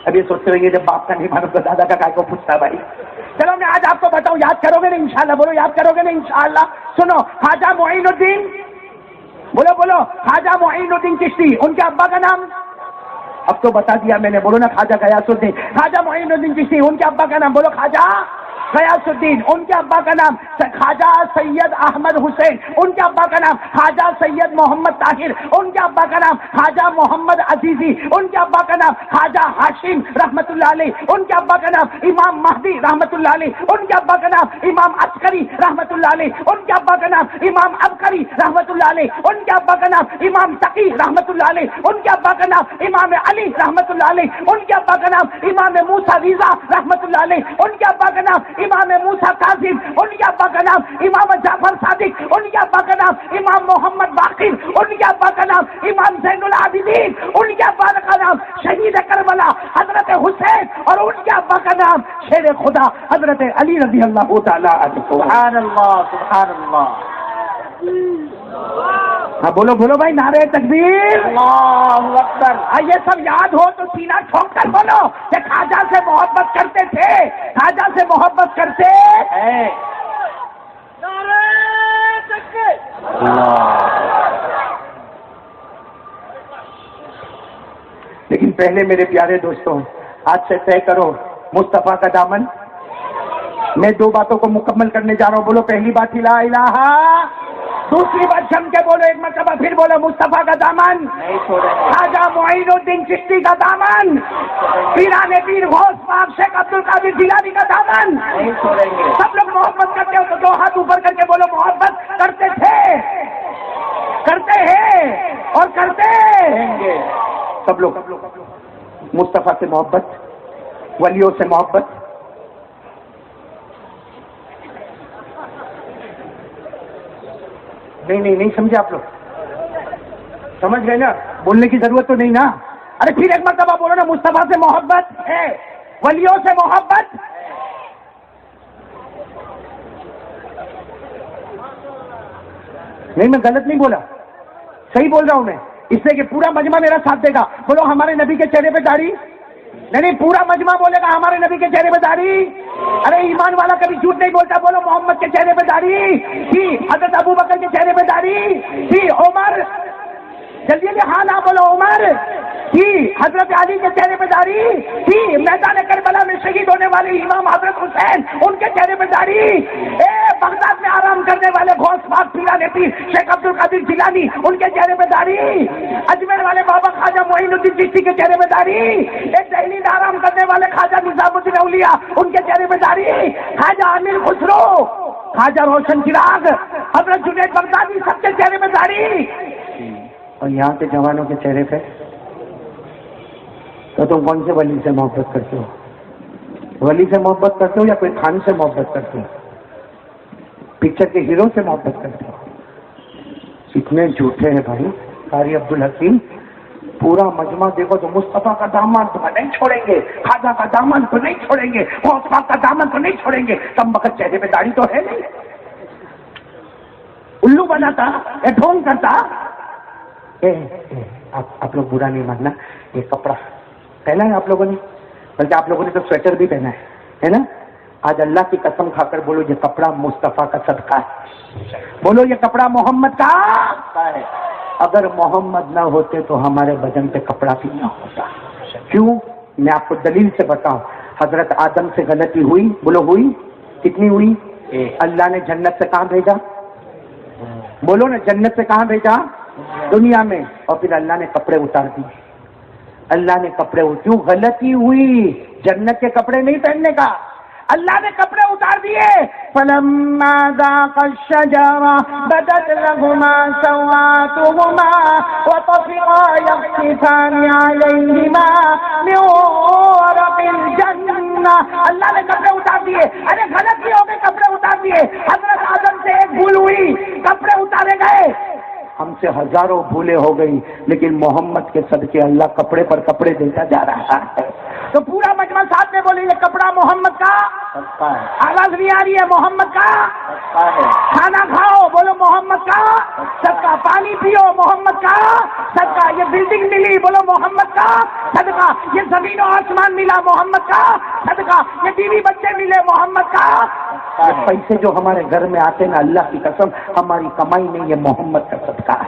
S1: اب یہ سوچتے رہیے جب باپ کا نہیں معلوم تو دادا کا کائے کو پوچھتا بھائی. چلو میں آج آپ کو بتاؤں, یاد کرو گے نا انشاءاللہ. بولو یاد کرو گے نا انشاءاللہ. سنو, خواجہ معین الدین, بولو خواجہ معین الدین چشتی, ان کے ابا کا نام اب تو بتا دیا میں نے. بولو نا خواجہ غیاث الدین. خواجہ معین الدین چشتی, ان کے ابا کا نام بولو خواجہ غیاث الدین. ان کے ابا کا نام خواجہ سید احمد حسین. ان کے ابا کا نام خواجہ سید محمد طاہر. ان کے ابا کا نام خواجہ محمد عزیزی. ان کے ابا کا نام خواجہ ہاشم رحمت اللہ علیہ. ان کے ابا کا نام امام مہدی رحمت اللہ علیہ. ان کے ابا کا نام امام عسکری رحمت اللہ علیہ. ان کے ابا کا نام امام عبقری رحمت اللہ علیہ. ان کے ابا کا نام امام تقی رحمت اللہ علیہ. ان کے ابا کا نام امام علی رحمت اللہ علیہ. ان کے ابا کا نام امام موسیٰ رضا رحمت اللہ علیہ. ان کے ابا کا نام امام موسیٰ کاظم. ان کے ابا کا نام امام جعفر صادق. ان کے ابا کا نام امام محمد باقر. ان کے ابا کا نام امام زین العابدین. ان کے ابا کا نام شہید کربلا حضرت حسین. اور ان کے ابا کا نام شیر خدا حضرت علی رضی اللہ تعالی عنہ. سبحان اللہ سبحان اللہ. ہاں بولو بھائی, نعرہ تکبیر, اللہ اکبر. یہ سب یاد ہو تو سینہ ٹھوک کر بولو کہ خواجہ سے محبت کرتے تھے, خواجہ سے محبت کرتے ہیں. نعرہ تکبیر. لیکن پہلے میرے پیارے دوستوں, آج سے طے کرو مصطفیٰ کا دامن میں دو باتوں کو مکمل کرنے جا رہا ہوں. بولو پہلی بات لا الہ, دوسری بات جم کے بولو ایک مرتبہ پھر بولو مصطفیٰ کا دامن, خواجہ معین الدین چشتی کا دامن, پیران پیر غوث پاک شیخ عبد القادر جیلانی کا دامن. سب لوگ محبت کرتے ہو تو دو ہاتھ اوپر کر کے بولو محبت کرتے تھے, کرتے ہیں اور کرتے ہیں. سب لوگ مصطفیٰ سے محبت, ولیوں سے محبت. نہیں سمجھے آپ لوگ, سمجھ گئے نا, بولنے کی ضرورت تو نہیں نا. ارے پھر ایک مرتبہ بولو نا, مصطفیٰ سے محبت ہے, ولیوں سے محبت. نہیں میں غلط نہیں بولا, صحیح بول رہا ہوں میں, اس لیے کہ پورا مجمع میرا ساتھ دے گا. بولو ہمارے نبی کے چہرے پہ داڑھی. نہیں پورا مجمع بولے گا ہمارے نبی کے چہرے پہ داڑھی. ارے ایمان والا کبھی جھوٹ نہیں بولتا. بولو محمد کے چہرے پہ داڑھی تھی, حضرت ابو بکر کے چہرے پہ داڑھی تھی, عمر, جلدی جلدی ہاں نہ بولو, عمر تھی, حضرت علی کے چہرے پہ داڑھی تھی, میدان کربلا میں شہید ہونے والے امام حضرت حسین ان کے چہرے پہ داڑھی, بغداد میں آرام کرنے والے غوث پاک پیران پیر شیخ عبد القادر جیلانی ان کے چہرے پہ داڑھی, اجمیر والے بابا خواجہ معین الدین چشتی کے چہرے پہ داڑھی, ایک دہلی میں آرام کرنے والے خواجہ نظام الدین اولیاء ان کے چہرے پہ داڑھی, خواجہ امیر خسرو, خواجہ روشن چراغ, حضرت جنید بغدادی سب کے چہرے پہ داڑھی. اور یہاں کے جوانوں کے چہرے پہ تو تم کون سے ولی سے محبت کرتے ہو؟ ولی سے محبت کرتے ہو یا کوئی خان سے محبت کرتے ہو؟ پکچر کے ہیرو سے محبت کرتے ہو؟ اتنے جھوٹے ہیں بھائی. قاری عبدالحکیم پورا مجمع دیکھو تو مصطفیٰ کا دامن تو نہیں چھوڑیں گے, خواجہ کا دامن تو نہیں چھوڑیں گے, غوث پاک کا دامن تو نہیں چھوڑیں گے. کم وقت چہرے پہ داڑھی تو ہے نہیں, الو بناتا یا ڈھونگ کرتا. آپ لوگ برا نہیں ماننا, یہ کپڑا پہنا ہے آپ لوگوں نے, بلکہ آپ لوگوں نے تو سویٹر بھی پہنا ہے نا. آج اللہ کی قسم کھا کر بولو یہ کپڑا مصطفیٰ کا صدقہ ہے. بولو یہ کپڑا محمد کا ہے. اگر محمد نہ ہوتے تو ہمارے بدن پہ کپڑا بھی نہ ہوتا. کیوں؟ میں آپ کو دلیل سے بتاؤں. حضرت آدم سے غلطی ہوئی, بولو ہوئی, کتنی ہوئی؟ اللہ نے جنت سے کہاں بھیجا؟ بولو نا, جنت سے کہاں بھیجا؟ دنیا میں. اور پھر اللہ نے کپڑے اتار دیے. اللہ نے کپڑے, کیوں غلطی ہوئی؟ جنت کے کپڑے نہیں پہننے کا, اللہ نے کپڑے اتار دیے. فلما ذاقا الشجرة بدت لهما سوآتهما وطفقا يخصفان عليهما من ورق الجنة. اللہ نے کپڑے اتار دیے. ارے غلطی ہو گئی, کپڑے اتار دیے. حضرت آدم سے ایک بھول ہوئی, کپڑے اتارے گئے. ہم سے ہزاروں بھولیں ہو گئی, لیکن محمد کے صدقے اللہ کپڑے پر کپڑے دیتا جا رہا ہے. تو پورا مجمع ساتھ میں بولے یہ کپڑا محمد کا صدقہ ہے. آواز نہیں آ رہی ہے؟ محمد کا صدقہ ہے. کھانا کھاؤ, بولو محمد کا صدقہ. پانی پیو, محمد کا صدقہ. یہ بلڈنگ ملی, بولو محمد کا صدقہ. یہ زمین و آسمان ملا, محمد کا صدقہ. یہ بیوی بچے ملے, محمد کا. یہ پیسے جو ہمارے گھر میں آتے نا, اللہ کی قسم ہماری کمائی نہیں, یہ محمد کا صدقہ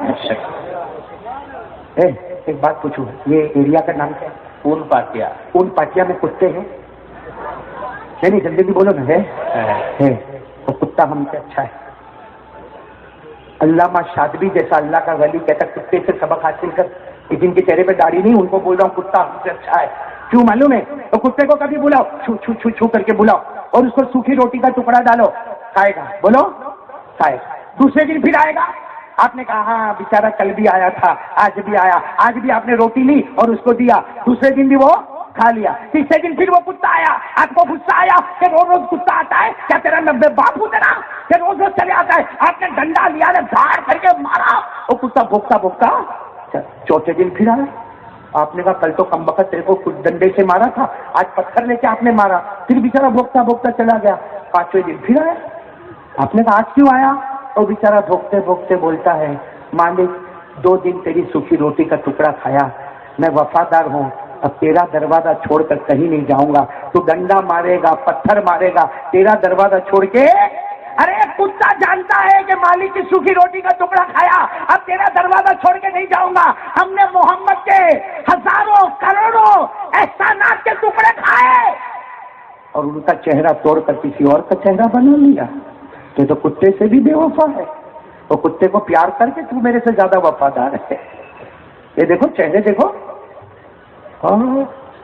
S1: ہے. ایک بات پوچھوں, یہ ایریا کا نام کیا ہے؟ اون پاٹیا. اون پاٹیا میں کتے ہیں؟ نہیں جلدی بھی بولو نا. ہے تو کتا ہم سے اچھا ہے. علامہ شاذلی جیسا اللہ کا ولی کہتا کتے سے سبق حاصل کر. جن کے چہرے پہ داڑھی نہیں, ان کو بول رہا ہوں کتا ہم سے اچھا ہے. کیوں معلوم ہے؟ تو کتے کو کبھی بلاؤ, چھو چھو چھو چھو کر کے بلاؤ, اور اس کو سوکھی روٹی کا ٹکڑا ڈالو, کھائے گا. بولو کھائے گا. دوسرے دن پھر آئے گا. آپ نے کہا ہاں بیچارہ کل بھی آیا تھا, آج بھی آیا, آج بھی آپ نے روٹی لی اور اس کو دیا, دوسرے دن بھی وہ کھا لیا. تیسرے دن پھر وہ کتا آیا, آپ کو غصہ آیا کہ روز روز کتا آتا ہے, کیا تیرا باپ ہوں تیرا کہ روز روز چلے آتا ہے. آپ نے ڈنڈا لیا, نے دھاڑ کر کے مارا, وہ کتا بھوکتا بھوکتا. چوتھے دن پھر آیا, آپ نے کہا کل تو کم وقت تیرے کو کچھ ڈنڈے سے مارا تھا, آج پتھر لے کے آپ نے مارا. پھر بیچارہ بھوکتا بھوکتا چلا گیا. پانچویں دن پھر آیا, آپ نے کہا آج کیوں آیا؟ اور بیچارہ بھوکتے بھوکتے بولتا ہے مالک 2 دن تیری سوکھی روٹی کا ٹکڑا کھایا, میں وفادار ہوں, اب تیرا دروازہ چھوڑ کر کہیں نہیں جاؤں گا. تو ڈنڈا مارے گا, پتھر مارے گا, تیرا دروازہ چھوڑ کے. ارے کتا جانتا ہے کہ مالک کی سوکھی روٹی کا ٹکڑا کھایا, اب تیرا دروازہ چھوڑ کے نہیں جاؤں گا. ہم نے محمد کے ہزاروں کروڑوں احسانات کے ٹکڑے کھائے, اور ان کا چہرہ توڑ کر کسی اور کا چہرہ بنا لیا. تو کتے سے بھی بے وفا ہے. وہ کتے کو پیار کر کے تو میرے سے زیادہ وفادار ہے. یہ دیکھو چہرے دیکھو. ہاں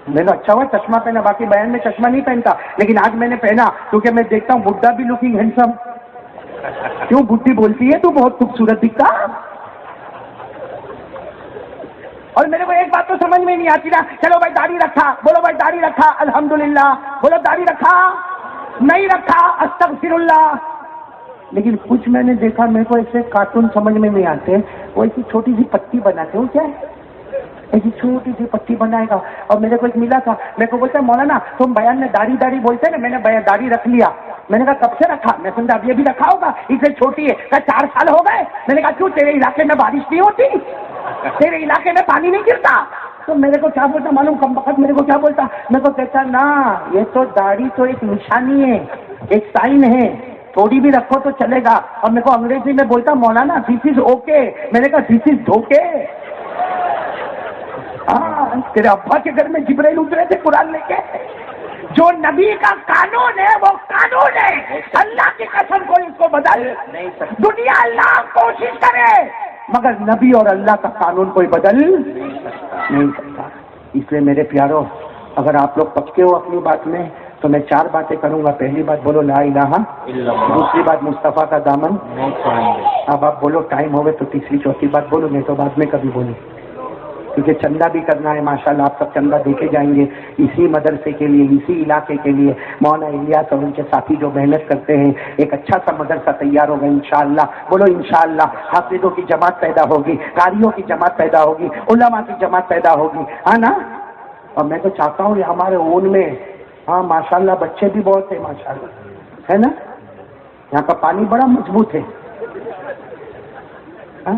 S1: میں نے اچھا ہوا چشمہ پہنا, باقی بیان میں چشمہ نہیں پہنتا, لیکن آج میں نے پہنا کیونکہ میں دیکھتا ہوں بڈھا بھی لکنگ ہینڈسم. کیوں بڈھی بولتی ہے تو بہت خوبصورت دکھتا. اور میرے کو ایک بات تو سمجھ میں نہیں آتی نا, چلو بھائی داڑھی رکھا, بولو بھائی داڑھی رکھا الحمدللہ, بولو داڑھی رکھا, نہیں رکھا استغفر اللہ. لیکن کچھ میں نے دیکھا میرے کو ایسے کارٹون سمجھ میں نہیں آتے, وہ ایسی چھوٹی سی پٹی بناتے. وہ کیا ہے, ایسی چھوٹی سی پٹی بنائے گا. اور میرے کو ایک ملا تھا, میرے کو بولتا ہے مولانا تم بیان میں داڑھی داڑھی بولتے ہیں نا, میں نے داڑھی رکھ لیا. میں نے کہا کب سے رکھا؟ میں سمجھا اب یہ بھی رکھا ہوگا, اس سے چھوٹی ہے. کہا 4 سال ہو گئے. میں نے کہا کیوں, تیرے علاقے میں بارش نہیں ہوتی, تیرے علاقے میں پانی نہیں گرتا؟ تو میرے کو کیا بولتا معلوم, کم وقت میرے کو کیا بولتا, میرے کو کہتا نا یہ تو داڑھی تو ایک نشانی ہے, ایک سائن ہے, تھوڑی بھی رکھو تو چلے گا. اور میرے کو انگریزی میں بولتا مولانا دس از اوکے. میں نے کہا دس از دھوکے. ہاں تیرے ابا کے گھر میں جبرائیل اترے تھے قرآن لے کے. جو نبی کا قانون ہے وہ قانون ہے. اللہ کی قسم کوئی اس کو بدل نہیں سکتا. دنیا لاکھ کوشش کرے مگر نبی اور اللہ کا قانون کوئی بدل نہیں سکتا. اس لیے میرے پیاروں, اگر آپ لوگ پکے ہو اپنی بات میں تو میں 4 باتیں کروں گا. پہلی بات بولو لا الہ الا اللہ, دوسری بات مصطفیٰ کا دامن. اب آپ بولو ٹائم ہوگا تو تیسری چوتھی بات بولو, نہیں تو بعد میں کبھی بولو, کیونکہ چندہ بھی کرنا ہے. ماشاءاللہ آپ سب چندہ دے کے جائیں گے اسی مدرسے کے لیے, اسی علاقے کے لیے. مولانا الیاس اور ان کے ساتھی جو محنت کرتے ہیں, ایک اچھا سا مدرسہ تیار ہوگا انشاءاللہ. بولو انشاءاللہ. حافظوں کی جماعت پیدا ہوگی, قاریوں کی جماعت پیدا ہوگی, علماء کی جماعت پیدا ہوگی, ہاں نا. اور میں تو چاہتا ہوں یہ ہمارے اون میں, ہاں ماشاءاللہ بچے بھی بہت ہیں ماشاءاللہ, ہے نا. یہاں کا پانی بڑا مضبوط ہے. ہاں